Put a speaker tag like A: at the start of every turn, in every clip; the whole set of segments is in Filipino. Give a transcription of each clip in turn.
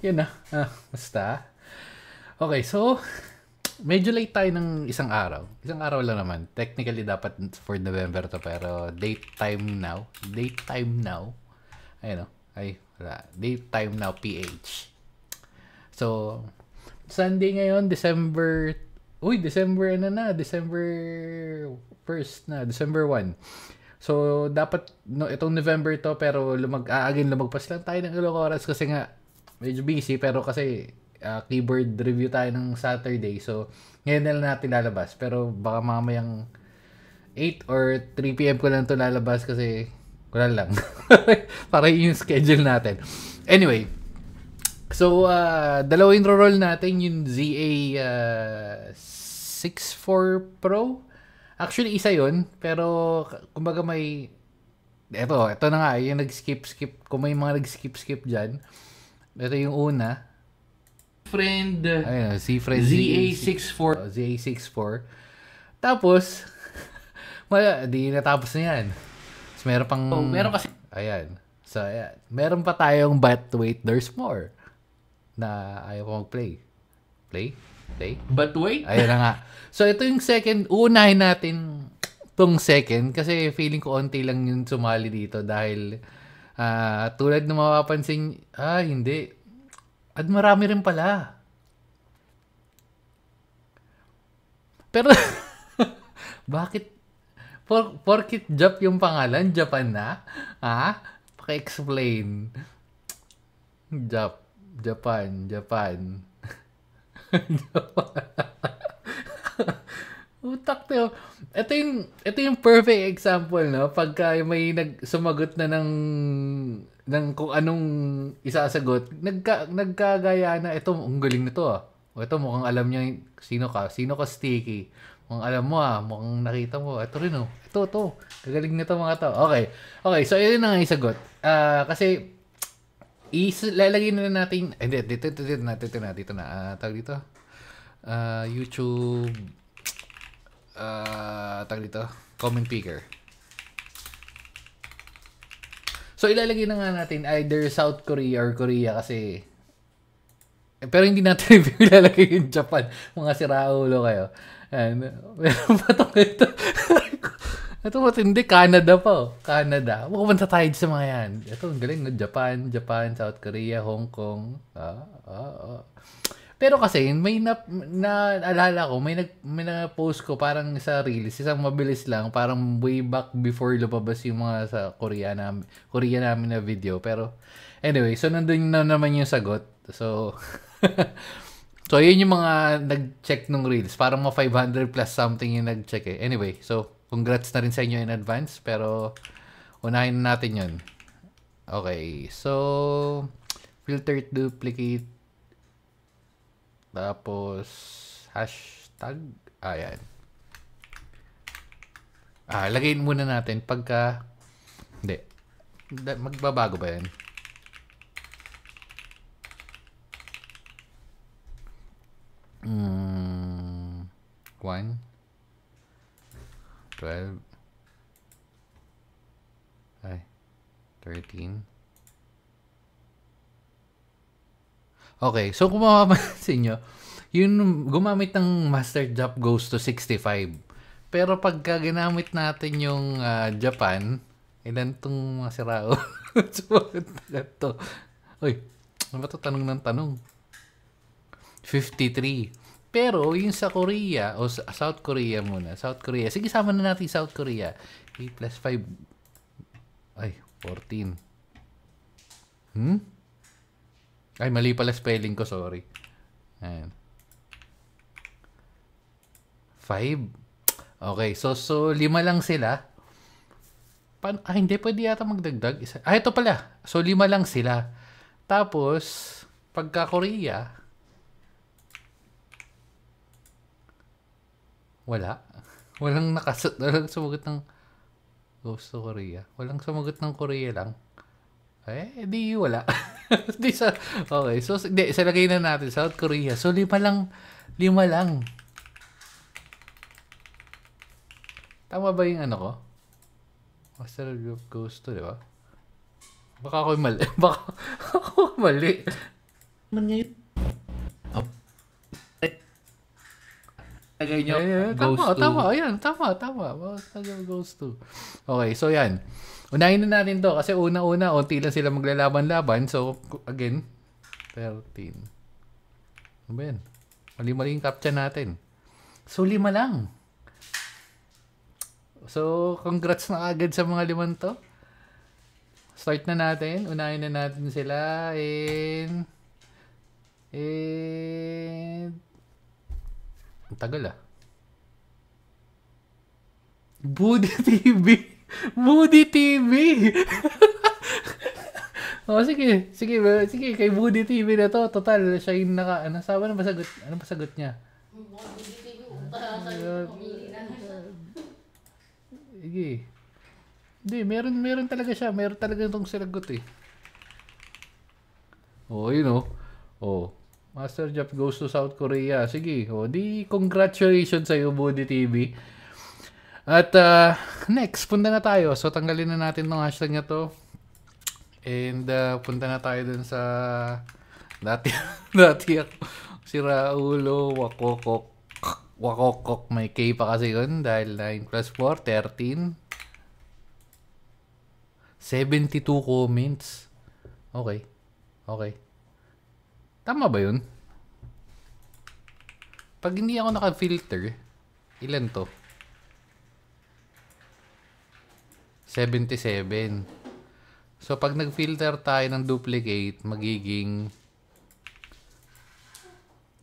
A: Yun na. Basta. Okay, so, medyo late tayo ng isang araw. Isang araw lang naman. Technically, dapat for November to, pero date time now. Date time now. Ayun o. Ay, wala. Date time now, PH. So, Sunday ngayon, December... Uy, December ano na? December 1st na. December 1. So, dapat, no, itong November to, pero again, lumagpas lang tayo ng ilang oras kasi nga, medyo busy, pero kasi keyboard review tayo ng Saturday. So, ngayon na lang natin lalabas. Pero baka mamayang 8 or 3 p.m. ko lang to lalabas kasi wala lang. Para yun yung schedule natin. Anyway, so, dalawa yung roll natin, yung ZA 64 Pro. Actually, isa yun. Pero, kumbaga may... Ito na nga, yung nag-skip-skip. Kung may mga nag-skip-skip dyan. Ito yung una. Ayun, si Friend
B: ZA64.
A: ZA64. Tapos, di natapos na yan. So, meron pang...
B: meron kasi...
A: Ayan. So, ayan. Meron pa tayong But Wait, There's More. Na ayaw ko mag-play. Play?
B: But wait.
A: Ayan na nga. So, ito yung second. Uunahin natin tong second kasi feeling ko onti lang yung sumali dito dahil tulad ng mapapansin, hindi. At marami rin pala. Pero, bakit? Porkit Jap yung pangalan? Japan na? Paki-explain. Japan. Utak to. Ito yung perfect example, no? Pagka may sumagot na ng kung anong isasagot, nagkagaya na, ito, ang galing na to, O, ito, mukhang alam niya sino ka Sticky. Mukhang alam mo, mukhang nakita mo. Ito rin, Ito. Kagaling na to mga to. Okay, so yun na nga yung sagot. Kasi, lalagay na natin, hindi, dito na. Tawag dito. YouTube, tawag dito, comment picker. So, ilalagay na nga natin either South Korea or Korea kasi, pero hindi natin ilalagay yung Japan. Mga siraulo kayo. And, meron pa ito. Ito matindi, Canada pa. Canada. Pupunta tayo sa mga yan. Ito, ang galing. Japan, South Korea, Hong Kong. Pero kasi, may naalala ko, may na-post ko parang sa Reels, isang mabilis lang, parang way back before lumabas yung mga sa Korea namin na video. Pero, anyway, so nandun na naman yung sagot. So, so yun yung mga nag-check nung Reels. Parang mga 500 plus something yung nag-check eh. Anyway, so, congrats na rin sa inyo in advance, pero unahin natin yun. Okay, so, filter duplicate. Tapos, hashtag. Ayan. Lagayin muna natin pagka... Hindi. Magbabago ba yan? Hmm. 1. 12. Ay. 13. Okay, so kung mapapansin nyo, yung gumamit ng Master Jap goes to 65. Pero pagka ginamit natin yung Japan, ilan tong mga sirao? Sumagot na to. Uy, ano ba ito? Tanong ng tanong. 53. Pero yung sa Korea, o South Korea muna. South Korea. Sige, sama na natin South Korea. 8 plus 5. Ay, 14. Ay, mali pala spelling ko, sorry. Ayan. 5. Okay, so 5 lang sila. Hindi, pwede yata magdagdag. Ito pala. So, 5 lang sila. Tapos, pagka Korea, wala. Walang sumagot ng goes to Korea. Walang sumagot ng Korea lang. Di wala. Okay, so isa lagay na natin South Korea. So 5 lang. Tama ba yung ano ko? Master group goes to, di ba? Baka ako mali.
B: Man ngayon. Oh. Lagay nyo, goes
A: tama,
B: to.
A: tama. Ayan, tama. Goes to. Okay, so yan. Unahin na natin to kasi una-una, unti lang sila maglalaban-laban. So, again, 13. Ano ba yan? Mali-mali yung captcha natin. So, 5 lang. So, congrats na agad sa mga 5 to. Start na natin. Unahin na natin sila. And ang tagal Budi TV. Budi TV. Oh, sige. Kay Budi TV na to. Total, siya yung sabi na ba sagot? Ano ba sagot niya?
C: Budi TV,
A: Sige. Hindi, meron talaga siya. Meron talaga itong sinagot eh. Oh, yun oh. Oh. Master Jeff goes to South Korea. Sige. Oh, di congratulations sa iyo, Budi TV. At next, punta na tayo. So, tanggalin na natin tong hashtag na to. And punta na tayo dun sa dati ako. Si Raulo, Wakokok. May K pa kasi yun. Dahil 9 plus 4, 13. 72 comments. Okay. Tama ba yun? Pag hindi ako naka-filter, ilan to? 77. So, pag nag-filter tayo ng duplicate, magiging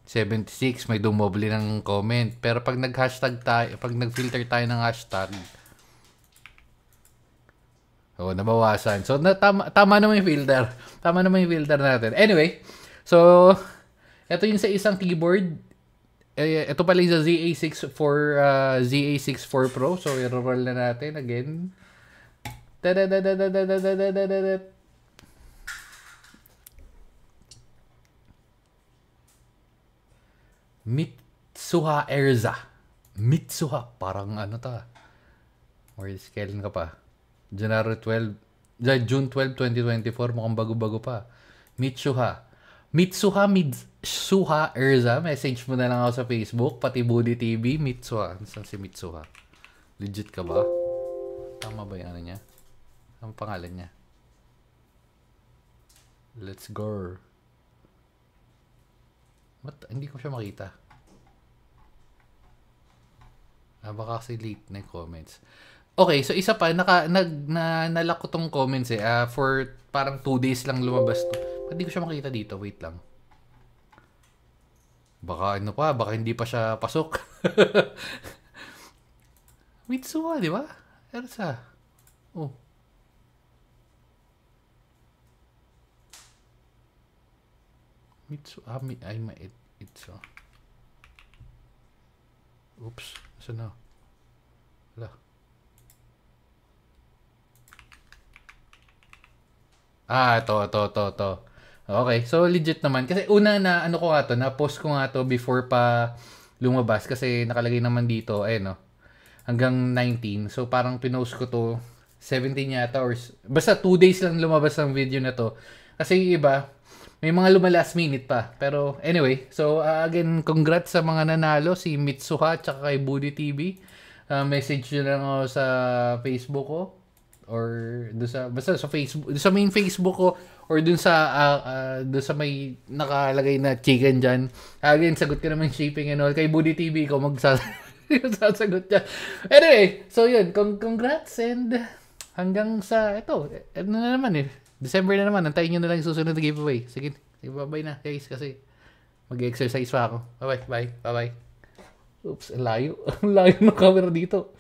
A: 76. May dumoble ng comment. Pero pag nag-hashtag tayo, pag nag-filter tayo ng hashtag, nabawasan. So, tama naman yung filter. Tama naman yung filter natin. Anyway, so, ito yung sa isang keyboard. Ito pala yung sa ZA64 Pro. So, i-roll na natin again. Mitsuha Erza. Parang ano ta. Or kailan ka pa? June 12, 2024. Mukhang bago-bago pa. Mitsuha Erza. Message mo na lang ako sa Facebook. Pati Budi TV. Mitsuha. Saan si Mitsuha? Legit ka ba? Tama ba yung ano niya? Ang pangalan niya? Let's go. Hindi ko siya makita. Baka kasi late na yung comments. Okay, so isa pa, nalak ko tong comments eh. For parang 2 days lang lumabas to. Hindi ko siya makita dito. Wait lang. Baka hindi pa siya pasok. Mitsuha, di ba? Ersa. Oh. Mitsuha. It's oops. Saan na? Wala. Ito. Okay, so legit naman. Kasi una na, na-post ko nga to before pa lumabas. Kasi nakalagay naman dito, hanggang 19. So parang pinost ko to 17 yata or basta 2 days lang lumabas ang video na to. Kasi yung iba, may mga last minute pa. Pero anyway, so again, congrats sa mga nanalo, si Mitsuha at kay Budi TV. Message nyo lang ako sa Facebook ko or basta sa Facebook, sa main Facebook ko or dun sa may nakalagay na chicken dyan. Again, sagot ko naman shipping and all. Kay Budi TV ko sasagot niya. Anyway, so yun, congrats and hanggang sa ito, na naman December na naman, antayin nyo na lang yung susunod na giveaway. Sige, bye-bye na guys kasi mag-exercise pa ako. Bye-bye. Oops, ang layo ng camera dito.